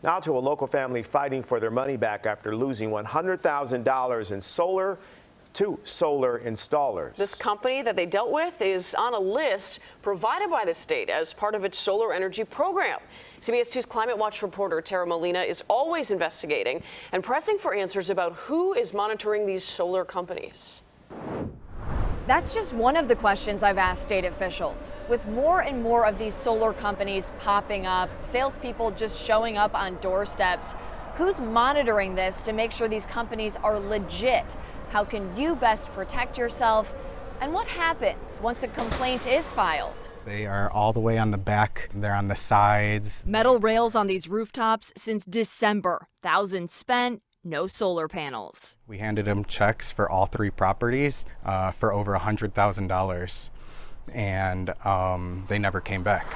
Now to a local family fighting for their money back after losing $100,000 in solar to solar installers. This company that they dealt with is on a list provided by the state as part of its solar energy program. CBS 2's Climate Watch reporter Tara Molina is always investigating and pressing for answers about who is monitoring these solar companies. That's just one of the questions I've asked state officials. With more and more of these solar companies popping up, salespeople just showing up on doorsteps, who's monitoring this to make sure these companies are legit? How can you best protect yourself? And what happens once a complaint is filed? They are all the way on the back. They're on the sides. Metal rails on these rooftops since December. Thousands spent, no solar panels. We handed them checks for all 3 properties for over $100,000, and they never came back.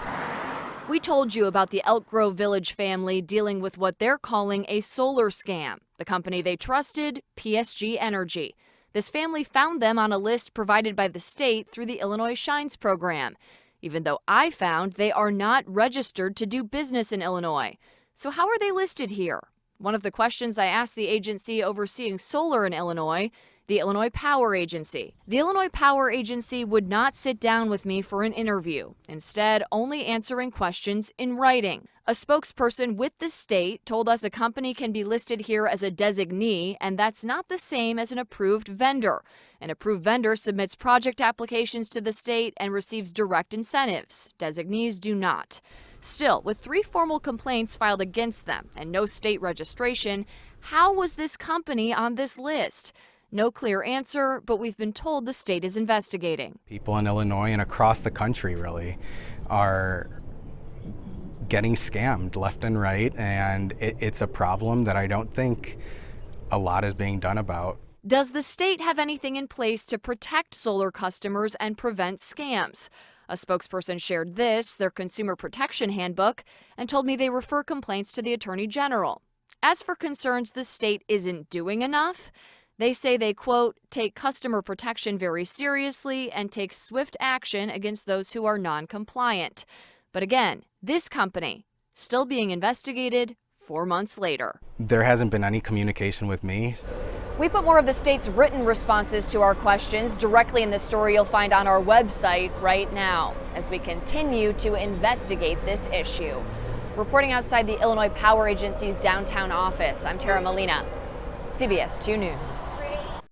We told you about the Elk Grove Village family dealing with what they're calling a solar scam. The company they trusted, PSG Energy. This family found them on a list provided by the state through the Illinois Shines program, even though I found they are not registered to do business in Illinois. So how are they listed here? One of the questions I asked the agency overseeing solar in Illinois, the Illinois Power Agency. The Illinois Power Agency would not sit down with me for an interview, instead only answering questions in writing. A spokesperson with the state told us a company can be listed here as a designee, and that's not the same as an approved vendor. An approved vendor submits project applications to the state and receives direct incentives. Designees do not. Still, with 3 formal complaints filed against them and no state registration, how was this company on this list? No clear answer, but we've been told the state is investigating. People in Illinois and across the country really are getting scammed left and right, and it's a problem that I don't think a lot is being done about. Does the state have anything in place to protect solar customers and prevent scams? A spokesperson shared this, their consumer protection handbook, and told me they refer complaints to the Attorney General. As for concerns the state isn't doing enough, they say they, quote, take customer protection very seriously and take swift action against those who are non-compliant. But again, this company still being investigated 4 months later. There hasn't been any communication with me. We put more of the state's written responses to our questions directly in the story you'll find on our website right now as we continue to investigate this issue. Reporting outside the Illinois Power Agency's downtown office, I'm Tara Molina, CBS 2 News.